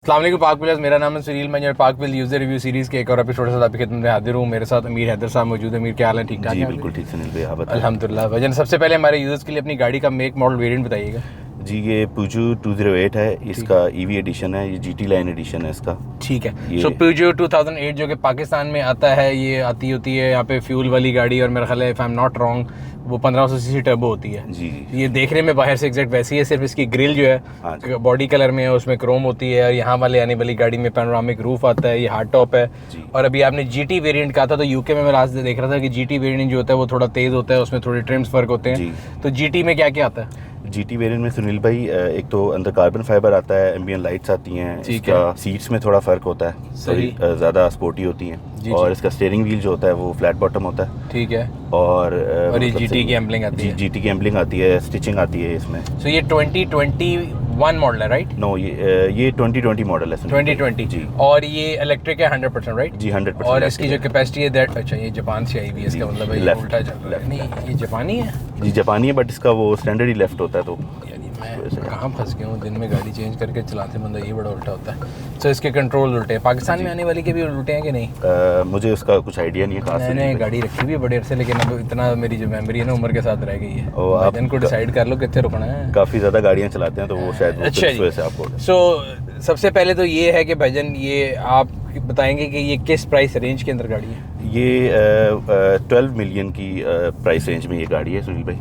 अस्सलाम वालेकुम पाक व्हीलर्स, मेरा नाम है सुनील। मैं पाक व्हील यूजर रिव्यू सीरीज़ के एक और एपिसोड के साथ आपकी खिदमत में हाजिर हूँ। मेरे साथ अमीर हैदर साहब मौजूद है। अमीर, क्या हाल है? ठीक ठाक जी है? बिल्कुल ठीक सुनील भाई, आप बताएं। अल्हम्दुलिल्लाह। वजन सबसे पहले हमारे यूजर्स के लिए अपनी गाड़ी का मेक मॉडल वेरिएंट बताइएगा। जी ये Peugeot 208 है, इसका ईवी एडिशन है, ये GT लाइन एडिशन है इसका। ठीक है। सो Peugeot 2008 जो कि पाकिस्तान में आता है, ये आती होती है यहाँ पे फ्यूल वाली गाड़ी, और मेरा ख्याल है if I am not wrong वो 1500 सीसी टर्बो होती है। जी जी ये देखने में बाहर से एग्जैक्ट वैसी है, सिर्फ इसकी ग्रिल जो है बॉडी कलर में है, उसमें क्रोम होती है। और यहाँ वाले आने वाली गाड़ी में पैनोरामिक रूफ आता है, ये हार्ड टॉप है। और अभी आपने GT वेरिएंट कहा था, तो यूके में मैं लास्ट देख रहा था कि GT वेरिएंट जो होता है वो थोड़ा तेज़ होता है, उसमें थोड़े ट्रिम्स फ़र्क होते हैं। तो GT में क्या क्या आता है? GT वेरिएंट में सुनील भाई एक तो अंदर कार्बन फाइबर आता है, एम्बियंट लाइट्स आती हैं, इसका सीट्स में थोड़ा फ़र्क होता है, थोड़ी ज़्यादा स्पोर्टी होती हैं। और इसका स्टीयरिंग व्हील जो होता है वो फ्लैट बॉटम होता है। ठीक है। और ये GT की एम्बलिंग आती है। GT की एम्बलिंग आती है, स्टिचिंग आती है इसमें। सो ये 2021 मॉडल है, राइट? नो, ये 2020 मॉडल है। 2020 जी। और ये इलेक्ट्रिक है 100%, राइट? जी 100%। और इसकी जो कैपेसिटी है दैट, अच्छा ये जापान से आई हुई है, इसका मतलब है ये उल्टा चल रहा है। नहीं, ये जापानी है। जी जापानी है, बट इसका वो स्टैंडर्ड ही लेफ्ट होता है। तो मैं कहाँ फंस गया हूँ, दिन में गाड़ी चेंज करके चलाते बंदा ये बड़ा उल्टा होता है। तो इसके कंट्रोल उल्टे हैं। पाकिस्तान में आने वाली के भी उल्टे हैं कि नहीं? मुझे उसका कुछ आइडिया नहीं है खास। मैंने गाड़ी रखी भी है बड़े अरसे, लेकिन अब इतना मेरी जो मेमोरी है ना उम्र के साथ रह गई है। आप इनको डिसाइड कर लो कितने रुकना है। काफ़ी ज़्यादा गाड़ियाँ चलाते हैं तो वो शायद अच्छा जी। से आपको सो सबसे पहले तो ये है कि भाईजान, ये आप बताएंगे कि ये किस प्राइस रेंज के अंदर गाड़ी है? ये 12 मिलियन की प्राइस रेंज में ये गाड़ी है सुनील भाई।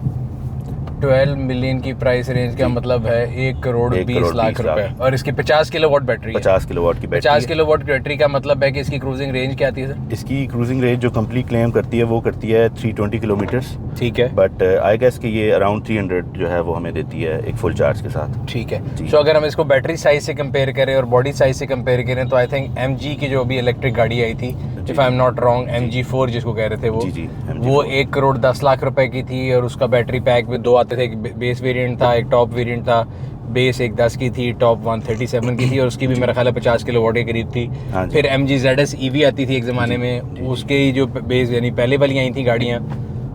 12 मिलियन की प्राइस रेंज का मतलब है 1 करोड़ 20 लाख रुपए। और इसकी 50 किलोवाट बैटरी है। 50 किलोवाट की बैटरी। 50 किलोवाट की बैटरी का मतलब है कि इसकी क्रूजिंग रेंज क्या आती है सर? इसकी क्रूजिंग रेंज जो कंपनी क्लेम करती है वो करती है 320 किलोमीटर्स। ठीक है। बट आई गेस कि ये अराउंड 300 जो है वो हमें देती है एक फुल चार्ज के साथ। ठीक है। सो अगर हम इसको बैटरी साइज से कंपेयर करें और बॉडी साइज से कंपेयर करें तो आई थिंक MG की जो अभी इलेक्ट्रिक गाड़ी आई थी, if I am not wrong, MG4 जिसको कह रहे थे वो 1 करोड़ 10 लाख रुपए की थी। और उसका बैटरी पैक में 2 आते थे, एक बेस वेरिएंट था, एक टॉप वेरिएंट था। बेस एक 10 की थी, टॉप 137 की थी, और उसकी भी मेरा ख्याल है 50 किलोवाट के करीब थी। फिर MG ZS EV आती थी एक ज़माने में, उसके जो बेस यानी पहले वाली आई थी गाड़ियाँ,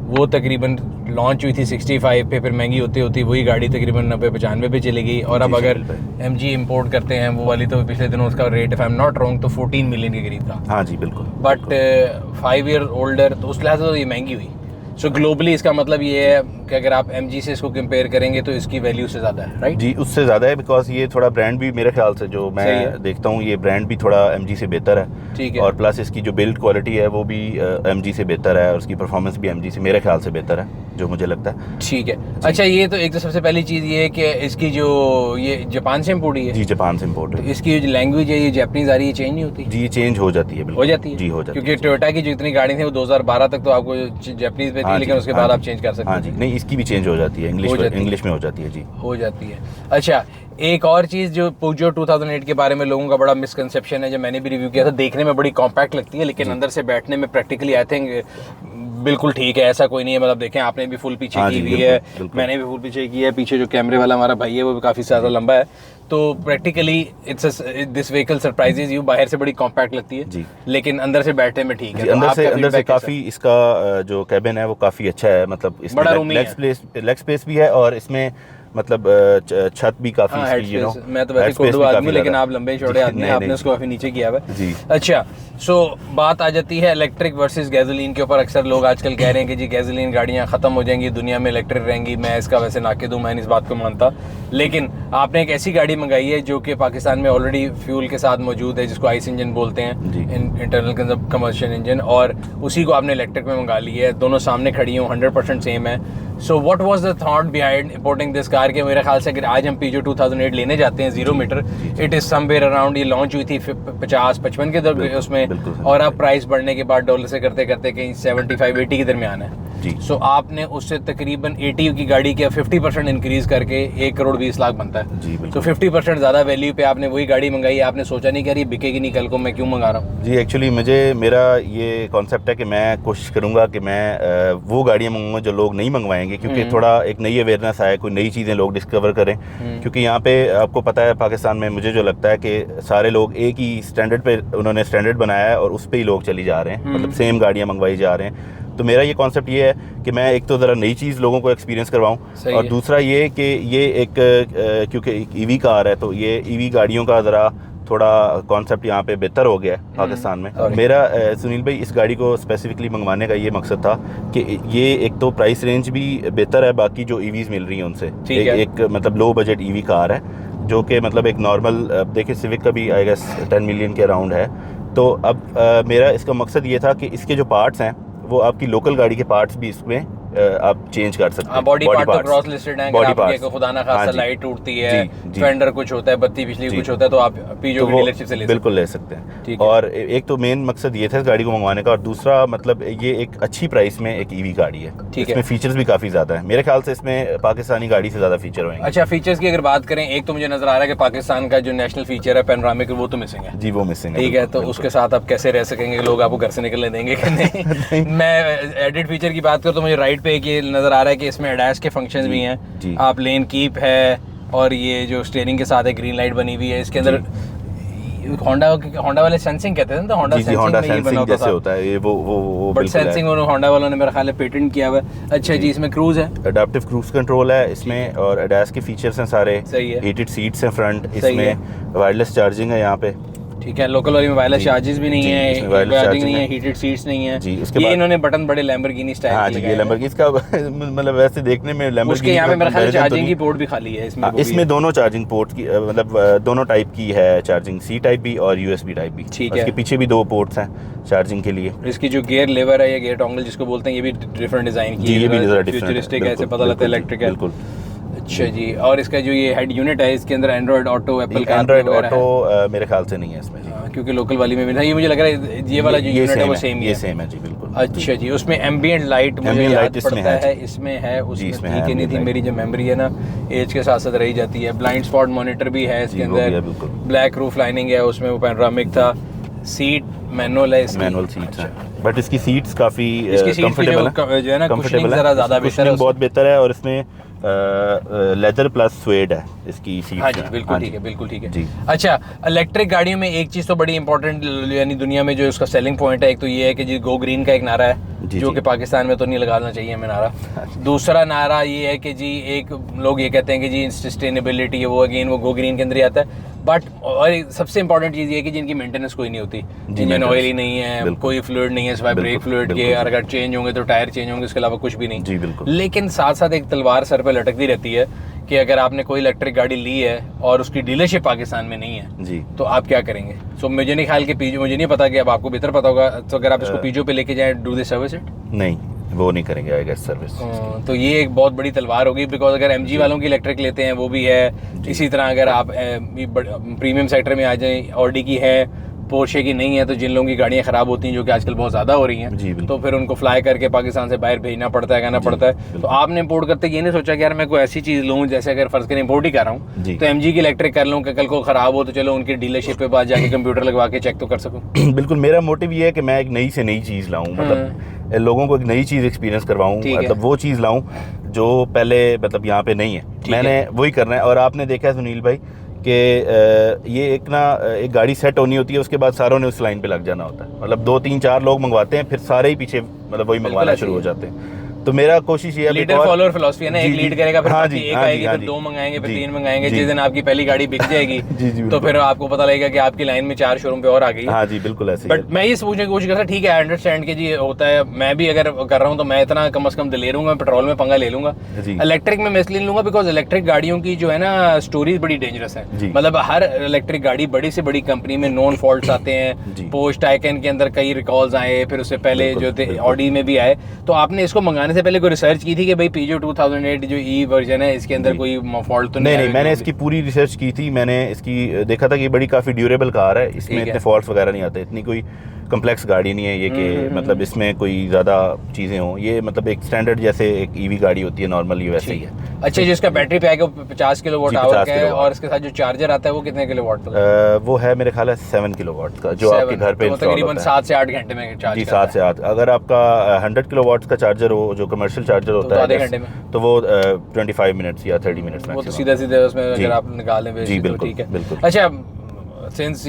वो तकरीबन लॉन्च हुई थी 65 पे, फिर महंगी होती होती वही गाड़ी तकरीबन 90-95 पे चली गई। और अब अगर MG इंपोर्ट करते हैं वो वाली, तो पिछले दिनों उसका rate if I am not wrong तो 14 मिलियन के करीब था। हाँ जी बिल्कुल। बट 5 ईयर ओल्डर, तो उस लिहाज से तो ये महंगी हुई। सो ग्लोबली इसका मतलब ये है कि अगर आप MG से इसको कंपेयर करेंगे तो इसकी वैल्यू से ज़्यादा है, राइट? जी उससे ज़्यादा है, बिकॉज ये थोड़ा ब्रांड भी मेरे ख्याल से जो मैं देखता हूँ ये ब्रांड भी थोड़ा MG से बेहतर है। ठीक है। और प्लस इसकी जो बिल्ड क्वालिटी है वो भी MG से बेहतर है, और उसकी परफॉर्मेंस भी MG से मेरे ख्याल से बेहतर है, जो मुझे लगता है। ठीक है। अच्छा, ये तो एक तो सबसे पहली चीज़ ये है कि इसकी जो ये जापान से इम्पोर्ट है। जी जापान से इम्पोर्ट है। इसकी जो लैंग्वेज है ये जापानीज आ रही है, चेंज नहीं होती? जी चेंज हो जाती है, हो जाती है। जी हो जाती है, क्योंकि टोयोटा की जितनी गाड़ी थी वो 2012 तक तो आपको जापानीज में थी, लेकिन उसके बाद आप चेंज कर सकते हैं। हाँ जी, नहीं इसकी भी चेंज हो जाती है, इंग्लिश में हो जाती है। जी हो जाती है। अच्छा, एक और चीज़ जो Peugeot 2008 के बारे में लोगों का बड़ा मिसकंसेप्शन है, जो मैंने भी रिव्यू किया था, देखने में बड़ी कॉम्पैक्ट लगती है, लेकिन अंदर से बैठने में प्रैक्टिकली आई थिंक बिल्कुल ठीक है, ऐसा कोई नहीं है। मतलब देखें, आपने भी फुल पीछे की हुई है, मैंने भी फुल पीछे की है। पीछे जो कैमरे वाला हमारा भाई है वो भी काफ़ी ज़्यादा लंबा है, तो practically this vehicle surprises you. बाहर से बड़ी कॉम्पैक्ट लगती है जी, लेकिन अंदर से बैठने में ठीक है। अंदर से काफ़ी इसका जो कैबिन है वो काफ़ी अच्छा है, मतलब इसमें लेग स्पेस भी है, और इसमें मतलब छत भी काफी इसकी, मैं तो वैसे कोडू आदमी, लेकिन आप लंबे चौड़े आदमी हैं, आपने उसको काफी नीचे किया हुआ है जी। अच्छा, सो बात आ जाती है इलेक्ट्रिक वर्सेस गैसोलीन के ऊपर। अक्सर लोग आजकल कह रहे हैं कि जी गैसोलीन गाड़ियां खत्म हो जाएंगी, दुनिया में इलेक्ट्रिक रहेंगी। मैं इसका वैसे नाकिद हूं, मैं इस बात को मानता, लेकिन आपने एक ऐसी गाड़ी मंगाई है जो कि पाकिस्तान में ऑलरेडी फ्यूल के साथ मौजूद है, जिसको आइस इंजन बोलते हैं, इंटरनल कमर्शियल इंजन, और उसी को आपने इलेक्ट्रिक में मंगा ली है। दोनों सामने खड़ी हूँ, 100% सेम है। So what was the thought behind importing this car? के मेरे ख्याल से अगर आज हम Peugeot 2008 लेने जाते हैं 0 metre, it is somewhere around, ये लॉन्च हुई थी 50-55 के दर उसमें, और अब प्राइस बढ़ने के बाद डॉलर से करते करते कहीं 75-80 के दरमियान है। सो आपने उससे तकरीबन 80 की गाड़ी के 50% इंक्रीज करके 1 करोड़ 20 लाख बनता है। तो 50% ज़्यादा वैल्यू पे आपने वही गाड़ी मंगाई। आपने सोचा नहीं कि यार ये बिकेगी नहीं कल को, मैं क्यों मंगा रहा हूँ? जी एक्चुअली मेरा ये कॉन्सेप्ट है कि मैं कोशिश करूँगा कि मैं वो गाड़ियाँ मंगवाऊँ जो लोग नहीं मंगवाएंगे, क्योंकि थोड़ा एक नई अवेयरनेस आए, कोई नई चीज़ें लोग डिस्कवर करें। क्योंकि यहाँ पे आपको पता है पाकिस्तान में मुझे जो लगता है कि सारे लोग एक ही स्टैंडर्ड पे उन्होंने स्टैंडर्ड बनाया है और उस पर ही लोग चली जा रहे हैं, मतलब सेम गाड़ियाँ मंगवाई जा रहे हैं। तो मेरा ये कॉन्सेप्ट ये है कि मैं एक तो ज़रा नई चीज़ लोगों को एक्सपीरियंस करवाऊँ, और दूसरा ये कि ये एक क्योंकि एक ईवी कार है तो ये ईवी गाड़ियों का ज़रा थोड़ा कॉन्सेप्ट यहाँ पे बेहतर हो गया है पाकिस्तान में। मेरा सुनील भाई इस गाड़ी को स्पेसिफिकली मंगवाने का ये मकसद था कि ये एक तो प्राइस रेंज भी बेहतर है बाकी जो ईवीज़ मिल रही हैं उनसे। एक मतलब लो बजट ईवी कार है जो कि मतलब एक नॉर्मल, देखिए सिविक का भी आई गेस 10 मिलियन के अराउंड है। तो अब मेरा इसका मकसद ये था कि इसके जो पार्ट्स हैं वो आपकी लोकल गाड़ी के पार्ट्स भी इसमें आप चेंज कर सकते हैं। बॉडी पार्ट तो क्रॉस लिस्टेड है, अगर आपके खुदा ना खासा लाइट टूटती है, फेंडर कुछ होता है, बत्ती बिजली कुछ होता है, तो आप पीजो की डीलरशिप से बिल्कुल ले सकते हैं। और एक तो मेन मकसद ये था इस गाड़ी को मंगवाने का, और दूसरा मतलब ये एक अच्छी प्राइस में एक ईवी गाड़ी है। इसमें फीचर्स भी काफी ज्यादा है, मेरे ख्याल से इसमें पाकिस्तानी गाड़ी से ज्यादा फीचर होंगे। अच्छा, फीचर्स की अगर बात करें, एक तो मुझे नजर आ रहा है कि पाकिस्तान का जो नेशनल फीचर है पैनोरामिक, वो तो मिसिंग है। जी वो मिसिंग है, ठीक है। तो उसके साथ आप कैसे रह सकेंगे, लोग आपको घर से निकलने देंगे कि नहीं? मैं एडिट फीचर की बात करूँ तो मुझे राइट पे एक ये नजर आ रहा है कि इसमें एडास के फंक्शंस भी हैं। आप लेन कीप है, और ये जो स्टीयरिंग के साथ एक ग्रीन लाइट बनी हुई है, इसके अंदर होंडा वाले सेंसिंग कहते हैं, तो होंडा सेंसिंग जैसे होता है ये वो बट सेंसिंग होंडा वालों ने मेरा ख्याल है पेटेंट किया हुआ है। अच्छा जी, इसमें क्रूज है, अडैप्टिव क्रूज कंट्रोल है इसमें, और एडास के फीचर्स हैं सारे। सही है। हीटेड सीट्स हैं फ्रंट, इसमें वायरलेस चार्जिंग है यहाँ पे। ठीक है। लोकल वाली में वायरलेस चार्जेस भी नहीं है, चार्जिंग नहीं है, हीटेड सीट्स नहीं है जी। उसके बाद इन्होंने बटन बड़े लैम्बोर्गिनी स्टाइल के लगाए हैं। लैम्बोर्गिनी इसका मतलब वैसे देखने में लैम्बोर्गिनी, उसके यहाँ पे मेरा ख्याल चार्जिंग की पोर्ट भी खाली है इसमें। इसमें दोनों चार्जिंग पोर्ट की मतलब दोनों टाइप की है चार्जिंग, सी टाइप भी और यूएसबी टाइप भी। ठीक है। इसके पीछे भी 2 पोर्ट्स हैं चार्जिंग के लिए। इसकी जो गियर लेवर है या गियर टॉन्गल जिसको बोलते हैं, ये भी डिफरेंट डिजाइन की है, ये भी डिफरेंट फ्यूचरिस्टिक है, ऐसे पता लगता है इलेक्ट्रिक है। बिल्कुल। अच्छा जी, और इसका जो ये हेड यूनिट है इसके अंदर एंड्रॉइड ऑटो, एप्पल का एंड्रॉइड ऑटो मेरे ख्याल से नहीं है इसमें जी, क्योंकि लोकल वाली में भी नहीं। ये मुझे लग रहा है ये वाला जो यूनिट है वो सेम ही है। ये सेम है जी, बिल्कुल। अच्छा जी, उसमें एम्बिएंट लाइट मुझे याद पड़ता है इसमें है, उसमें ठीक है नहीं थी, मेरी जो मेमोरी है ना एज के साथ साथ रही जाती है। ब्लाइंड स्पॉट मॉनिटर भी है इसके अंदर, ब्लैक रूफ लाइनिंग है, उसमें वो पैनोरामिक था। सीट मैनुअल है इसकी, मैनुअल सीट्स है, बट इसकी सीट्स काफी कंफर्टेबल है, जो है ना कुशनिंग जरा ज्यादा बेहतर है, बहुत बेहतर है, और इसमें लेदर प्लस स्वेड है इसकी सीट। हाँ जी, बिल्कुल ठीक है, बिल्कुल ठीक है जी। अच्छा, इलेक्ट्रिक गाड़ियों में एक चीज़ तो बड़ी इंपॉर्टेंट यानी दुनिया में जो इसका सेलिंग पॉइंट है, एक तो ये है कि जी गो ग्रीन का एक नारा है जो कि पाकिस्तान में तो नहीं लगाना चाहिए हमें नारा। दूसरा नारा ये है कि जी एक लोग ये कहते हैं कि जी सस्टेनेबिलिटी है, वो अगेन वो गो ग्रीन के अंदर ही आता है। बट और सबसे इंपॉर्टेंट चीज़ ये है कि जिनकी मेंटेनेंस कोई नहीं होती, इंजन ऑयल ही नहीं है, कोई फ्लूइड नहीं है सिवाय ब्रेक फ्लूइड के, और अगर चेंज होंगे तो टायर चेंज होंगे, उसके अलावा कुछ भी नहीं जी। बिल्कुल। लेकिन साथ साथ एक तलवार सर पे लटकती रहती है कि अगर आपने कोई इलेक्ट्रिक गाड़ी ली है और उसकी डीलरशिप पाकिस्तान में नहीं है जी, तो आप क्या करेंगे? सो मुझे नहीं ख्याल कि पीजो, मुझे नहीं पता कि अब आपको बेहतर पता होगा, तो अगर आप इसको पीजो पे लेके जाएं, डू दे सर्विस इट? नहीं, वो नहीं करेंगे आई गेस सर्विस। तो ये एक बहुत बड़ी तलवार होगी, बिकॉज अगर एमजी वालों की इलेक्ट्रिक लेते हैं वो भी है। इसी तरह अगर आप प्रीमियम सेक्टर में आ जाएं, ऑडी की है, पोर्शे की नहीं है, तो जिन लोगों की गाड़ियाँ खराब होती हैं जो कि आजकल बहुत ज़्यादा हो रही हैं, तो फिर उनको फ्लाई करके पाकिस्तान से बाहर भेजना पड़ता है, कहना पड़ता है। तो आपने इंपोर्ट करते ये नहीं सोचा कि यार मैं कोई ऐसी चीज़ लूँ, जैसे अगर फर्ज करें इंपोर्ट ही कर रहा हूँ तो एमजी की इलेक्ट्रिक कर लूँ कि कल को ख़राब हो तो चलो उनकी डीलरशिप पे बात जाके कंप्यूटर लगवा के चेक तो कर सकूँ। बिल्कुल, मेरा मोटिव ये है कि मैं एक नई से नई चीज़ लाऊँ, मतलब लोगों को एक नई चीज़ एक्सपीरियंस करवाऊँ, मतलब वो चीज़ लाऊँ जो पहले मतलब यहाँ पे नहीं है, मैंने वही करना है। और आपने देखा है सुनील भाई कि ये एक गाड़ी सेट होनी होती है, उसके बाद सारों ने उस लाइन पे लग जाना होता है, मतलब 2 3 4 लोग मंगवाते हैं, फिर सारे ही पीछे मतलब वही मंगवाना शुरू हो जाते हैं। तो मेरा कोशिश ये है, लीडर फॉलोअर फिलॉसफी है ना, एक लीड करेगा, फिर एक आएगी, फिर 2 मंगाएंगे, फिर 3 मंगाएंगे। जिस दिन आपकी पहली गाड़ी बिक जाएगी तो फिर आपको पता लगेगा कि आपकी लाइन में 4 शोरूम पे और आ गई। हाँ जी, बिल्कुल ऐसे। बट मैं ये सोचने की कोशिश करता, ठीक है, आई अंडरस्टैंड कि जी होता है, मैं भी अगर कर रहा हूँ तो मैं इतना कम से कम दिलेर हूँ, मैं पेट्रोल में पंगा ले लूंगा। इलेक्ट्रिक में मैं इसलिए लूंगा बिकॉज इलेक्ट्रिक गाड़ियों की जो है ना स्टोरीज बड़ी डेंजरस है, मतलब हर इलेक्ट्रिक गाड़ी बड़ी से बड़ी कंपनी में नॉन फॉल्ट आते हैं। पोस्ट टाइकन के अंदर कई रिकॉल्स आए, फिर उससे पहले जो थे ऑडी में भी आए। तो आपने इसको मंगाने से पहले कोई रिसर्च थी कि भाई पीजो 2008 जो ई वर्जन है इसके अंदर कोई फॉल्ट तो नहीं? मैंने इसकी पूरी रिसर्च की थी, मैंने इसकी देखा था कि बड़ी काफ़ी ड्यूरेबल कार है, इसमें इतने फॉल्ट्स वगैरह नहीं आते, इतनी कोई कम्प्लेक्स गाड़ी नहीं है ये कि मतलब इसमें कोई ज़्यादा चीज़ें हों, ये मतलब एक स्टैंडर्ड जैसे एक ईवी गाड़ी होती है नॉर्मली वैसे ही है। अच्छा, जिसका बैटरी पैक है 50 किलोवाट आवर का है, और इसके साथ जो चार्जर आता है वो कितने किलोवाट का? वो है मेरे ख्याल है 7 किलोवाट का, जो आपके घर पे तकरीबन 7 से 8 घंटे में चार्ज। जी, 7 से 8। अगर आपका 100 किलोवाट का चार्जर हो, जो कमर्शियल चार्जर होता है, आधे घंटे में, तो वो 25 मिनट्स या 30 मिनट्स में, वो तो सीधा सीधा उसमें अगर आप निकालें। जी बिल्कुल, ठीक है। अच्छा, सिंस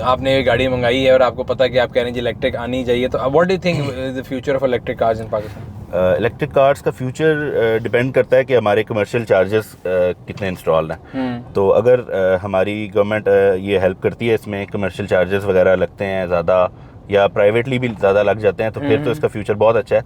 आपने ये गाड़ी मंगाई है और आपको पता है कि आप कह रहे हैं इलेक्ट्रिक आनी चाहिए, तो what do you think is the future of electric cars in Pakistan? Electric cars का फ्यूचर डिपेंड करता है कि हमारे कमर्शियल चार्जेस कितने इंस्टॉल हैं। तो अगर हमारी गवर्नमेंट ये हेल्प करती है, इसमें कमर्शियल चार्जेस वगैरह लगते हैं ज़्यादा या प्राइवेटली भी ज़्यादा लग जाते हैं, तो फिर तो इसका फ्यूचर बहुत अच्छा है।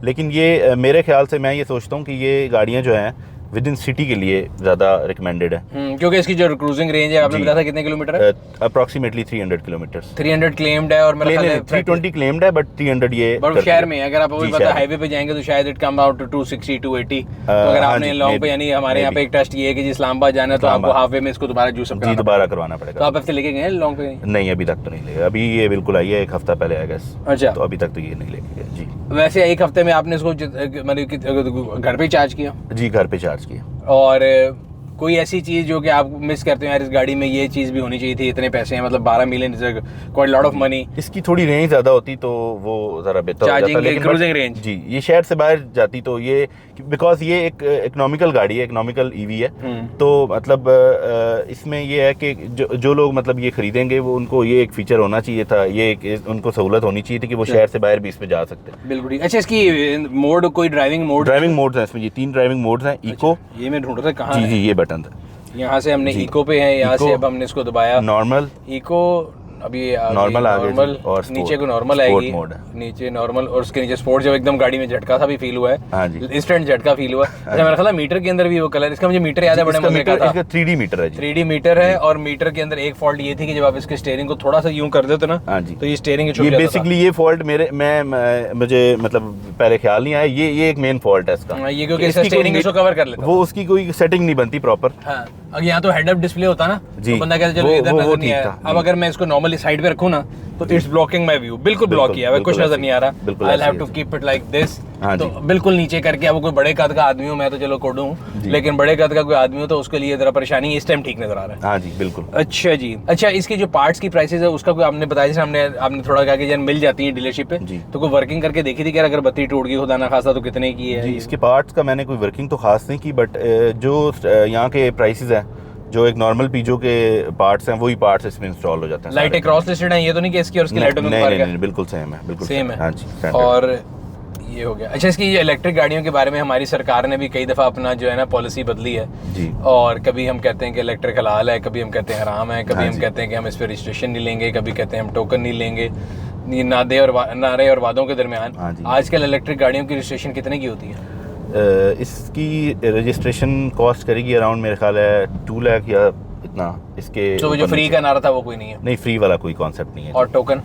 लेकिन ये मेरे ख्याल से मैं ये सोचता हूँ कि ये गाड़ियाँ जो हैं विद इन सिटी के लिए ज़्यादा रिकमेंडेड है, क्योंकि इसकी जो क्रूजिंग रेंज है आपने बताया था कितने किलोमीटर है? Approximately 300 kilometre. 300 क्लेम्ड है और मेरा ख्याल है 320 क्लेम्ड है, बट 300 ये शहर में है। अगर आप अभी पता हाईवे पे जाएंगे तो शायद इट कम आउट टू 260 280। तो अगर आपने लॉन्ग पे, यानी हमारे यहाँ पे एक टेस्ट ये है कि इस्लामाबाद जाना है तो आपको हाफ वे में इसको दोबारा जूस जी दोबारा करवाना पड़ेगा। तो आप हफ्ते लेके गए लॉन्ग पे? नहीं, अभी तक तो नहीं ले, अभी ये बिल्कुल आई है, 1 हफ्ता पहले आएगा। अच्छा, तो अभी तक तो ये नहीं लेके गए जी। वैसे 1 हफ्ते में आपने इसको मतलब घर पे चार्ज किया? जी घर पे चार्ज किया। और कोई ऐसी चीज़ जो कि आप मिस करते हो, यार इस गाड़ी में ये चीज़ भी होनी चाहिए थी, इतने पैसे हैं, मतलब 12 million quite lot of money. इसकी थोड़ी रेंज ज़्यादा होती तो वो ज़रा बेहतर हो जाता, लेकिन क्रूजिंग रेंज जी ये शहर से बाहर जाती तो ये, बिकॉज ये एक इकोनॉमिकल गाड़ी है, इकोनॉमिकल ईवी है। तो मतलब इसमें ये है कि जो लोग मतलब ये खरीदेंगे वो, उनको ये एक फीचर होना चाहिए था, ये एक उनको सहूलत होनी चाहिए थी कि वो शहर से बाहर भी इसमें जा सकते हैं। बिल्कुल। अच्छा, इसकी मोड, कोई ड्राइविंग मोड्स हैं इसमें? ये 3 ड्राइविंग मोड्स हैं। इको, ये मैं ढूंढ रहा था कहाँ। जी ये बटन था, यहाँ से हमने इको पे है, यहाँ से अब हमने इसको दबाया। नॉर्मल, इको अभी नॉर्मल नॉर्मल और नीचे को नॉर्मल आएगी, नीचे नॉर्मल और उसके नीचे स्पोर्ट। जब एकदम गाड़ी में झटका सा भी फील हुआ है, हाँ जी, इंस्टेंट झटका फील हुआ। अच्छा, मेरा ख्याल है मीटर के अंदर भी वो कलर, इसका मुझे मीटर याद है, बड़े मजे का था। इसका 3D मीटर है जी, 3D मीटर है। और मीटर के अंदर एक फॉल्ट ये थी कि जब आप इसके स्टीयरिंग को थोड़ा सा यूं कर देते ना, हाँ जी, तो ये स्टीयरिंग छूट जाता था। बेसिकली ये फॉल्ट मुझे मतलब पहले ख्याल नहीं आया, ये एक मेन फॉल्ट है इसका। ये क्योंकि इसका स्टीयरिंग इसको कवर कर लेता, वो उसकी कोई सेटिंग नहीं बनती प्रॉपर। हाँ, अब यहाँ तो हेड अप डिस्प्ले होता ना, जी, तो बंदा कहता चलो इधर नजर नहीं आया। अब अगर मैं इसको नॉर्मली साइड पे रखूं ना, तो इट्स ब्लॉकिंग माय व्यू, बिल्कुल ब्लॉक किया हुआ है, कुछ नजर नहीं आ रहा। I have to keep it like this. तो बिल्कुल नीचे करके, अब कोई बड़े कद का आदमी हो, मैं तो चलो कोड हूं, लेकिन बड़े कद का कोई आदमी हो तो उसके लिए जरा परेशानी इस टाइम ठीक नजर आ रहा है। हाँ जी बिल्कुल। अच्छा जी। अच्छा, इसकी जो पार्ट्स की प्राइसेस है उसका कोई आपने बताया, जैसे आपने थोड़ा कहा कि यार मिल जाती है डीलरशिप पे, तो कोई वर्किंग करके देखी थी क्या? अगर बत्ती टूट गई खुदा ना खासा तो कितने की है? इसके पार्ट्स का मैंने कोई वर्किंग तो खास नहीं की, बट जो यहाँ के प्राइसेस हैं, जो एक नॉर्मल पीजो के पार्ट्स हैं वही पार्ट्स इसमें इंस्टॉल हो जाते हैं। लाइटें क्रॉस लिस्टेड हैं, ये तो नहीं कि इसकी और उसकी लाइटों में फर्क है? नहीं, बिल्कुल सेम है, बिल्कुल सेम है। हाँ जी। और ये हो गया। अच्छा, इसकी इलेक्ट्रिक गाड़ियों के बारे में हमारी सरकार ने भी कई दफ़ा अपना जो है ना पॉलिसी बदली है जी। और कभी हम कहते हैं कि इलेक्ट्रिक हलाल है, कभी हम कहते हैं हराम है, कभी हम कहते हैं कि हम इस पर रजिस्ट्रेशन नहीं लेंगे, कभी कहते हैं हम टोकन नहीं लेंगे। ये नारे और वादों के दरमियान आजकल इलेक्ट्रिक गाड़ियों की रजिस्ट्रेशन कितने की होती है? इसकी रजिस्ट्रेशन कॉस्ट करेगी अराउंड, मेरे ख्याल है 2 लाख या इतना। इसके तो जो फ्री का नारा था वो कोई नहीं है? नहीं, फ्री वाला कोई कॉन्सेप्ट नहीं है। और टोकन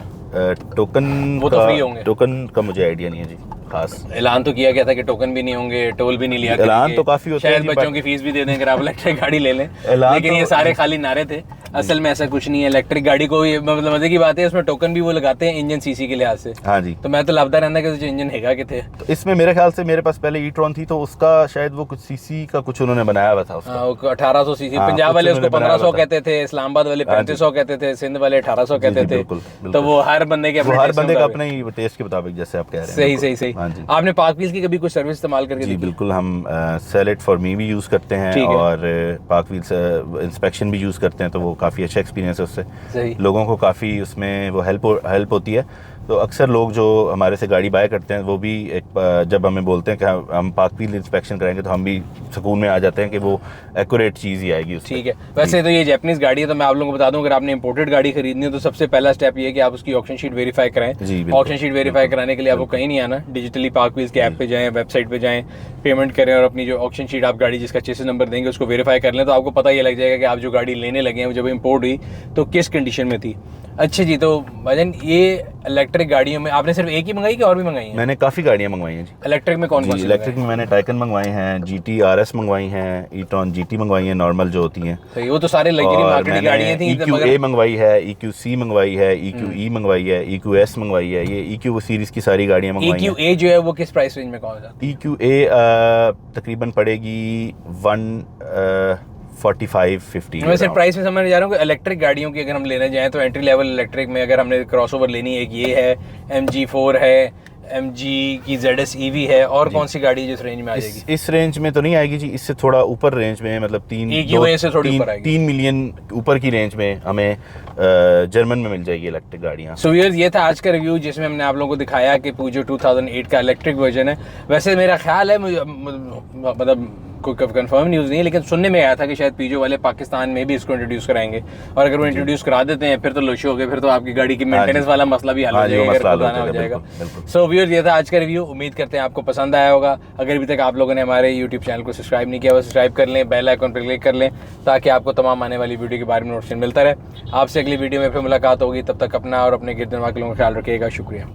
वो तो फ्री होंगे? टोकन का मुझे आइडिया नहीं है जी खास। ऐलान तो किया गया था कि टोकन भी नहीं होंगे, टोल भी नहीं लिया। ऐलान तो काफी होता है, शायद बच्चों की फीस भी दे दें अगर आप इलेक्ट्रिक गाड़ी ले लें, लेकिन ये सारे खाली नारे थे। असल में ऐसा कुछ नहीं है। इलेक्ट्रिक गाड़ी को मतलब मजे की बात है, उसमें टोकन भी वो लगाते हैं इंजन सीसी के लिहाज से। हाँ जी। तो मैं तो लापता रहता कि जो इंजन हैगा के थे। तो इसमें मेरे ख्याल से मेरे पास पहले ई-ट्रॉन थी, तो उसका शायद वो कुछ सीसी का कुछ उन्होंने बनाया हुआ था उसका। 1800 सीसी। पंजाब वाले उसको 1500 कहते थे, इस्लामाबाद वाले 3500 कहते थे, सिंध वाले 1800 कहते थे। तो वो हर बंदे के अपने ही टेस्ट के मुताबिक, जैसे आप कह रहे हैं। सही। आपने पाक व्हील्स की कभी कुछ सर्विस इस्तेमाल करके? जी बिल्कुल, हम सेल इट फॉर मी भी यूज़ करते हैं और पाक व्हील्स इंस्पेक्शन भी यूज़ करते हैं, तो वो काफ़ी अच्छा एक्सपीरियंस है उससे। लोगों को काफ़ी उसमें वो हेल्प होती है। तो अक्सर लोग जो हमारे से गाड़ी बाय करते हैं वो भी जब हमें बोलते हैं कि हम पाक व्हील इंस्पेक्शन कराएंगे, तो हम भी सुकून में आ जाते हैं कि वो एक्यूरेट चीज़ ही आएगी उसमें। ठीक है। वैसे तो ये जैपनीज गाड़ी है, तो मैं आप लोगों को बता दूं, अगर आपने इंपोर्टेड गाड़ी खरीदनी हो तो सबसे पहला स्टेप ये है कि आप उसकी ऑक्शन शीट वेरीफाई कराएं। ऑक्शन शीट वेरीफाई कराने के लिए आपको कहीं नहीं आना, डिजिटली पाक व्हील्स के ऐप पे जाएं, वेबसाइट पे जाएं, पेमेंट करें और अपनी जो ऑक्शन शीट आप गाड़ी जिसका चेसिस नंबर देंगे उसको वेरीफाई कर लें, तो आपको पता ये लग जाएगा कि आप जो गाड़ी लेने लगे हैं जब इम्पोर्ट हुई तो किस कंडीशन में थी। अच्छा जी, तो भाईजान ये इलेक्ट्रिक गाड़ियों में आपने सिर्फ एक ही मंगाई कि और भी मंगाई हैं? मैंने काफ़ी गाड़ियाँ मंगवाई हैं जी। इलेक्ट्रिक में कौन सी? इलेक्ट्रिक में मैंने टाइकन मंगवाए हैं, GT RS मंगवाई हैं, ई-ट्रॉन GT मंगवाई हैं, नॉर्मल जो होती हैं। तो वो तो सारे लग्जरी मार्केट की गाड़ियाँ थी। EQA मंगवाई है, EQC मंगवाई है, EQE मंगवाई है, EQS मंगवाई है। ये EQ सीरीज की सारी गाड़ियाँ मंगवाई हैं। EQA जो है वो किस प्राइस रेंज में कौन सा? EQA तकरीबन पड़ेगी 145-50। मैं सिर्फ प्राइस में समझ जा रहा हूँ कि इलेक्ट्रिक गाड़ियों की अगर हम लेने जाएं तो एंट्री लेवल इलेक्ट्रिक में अगर हमने क्रॉसओवर लेनी है, एक ये है, MG4 है, MG की ZS EV है, और कौन सी गाड़ी जिस रेंज में आ जाएगी? इस रेंज में तो नहीं आएगी जी, इससे थोड़ा ऊपर रेंज में, मतलब तीन मिलियन ऊपर की रेंज में हमें जर्मन में मिल जाएगी इलेक्ट्रिक गाड़ियाँ। सो व्यूअर्स, ये था आज का रिव्यू जिसमें हमने आप लोगों को दिखाया कि पूजो 2008 का इलेक्ट्रिक वर्जन है। वैसे मेरा ख्याल है, मतलब कोई कंफर्म न्यूज़ नहीं है, लेकिन सुनने में आया था कि शायद पीजो वाले पाकिस्तान में भी इसको इंट्रोड्यूस कराएंगे, और अगर वो इंट्रोड्यूस करा देते हैं फिर तो लोशो हो गए, फिर तो आपकी गाड़ी की मेंटेनेंस वाला मसला भी हल हो जाएगा। सो व्यूअर्स, ये था आज का रिव्यू। उम्मीद करते हैं आपको पसंद आया होगा। अगर अभी तक आप लोगों ने हमारे यूट्यूब चैनल को सब्सक्राइब नहीं किया हुआ, सब्सक्राइब कर लें, बेल आइकन पर क्लिक कर लें, ताकि आपको तमाम आने वाली वीडियो के बारे में नोटिफिकेशन मिलता रहे। आपसे अगली वीडियो में फिर मुलाकात होगी, तब तक अपना और अपने गिरद नवाज के लोगों का ख्याल रखिएगा। शुक्रिया।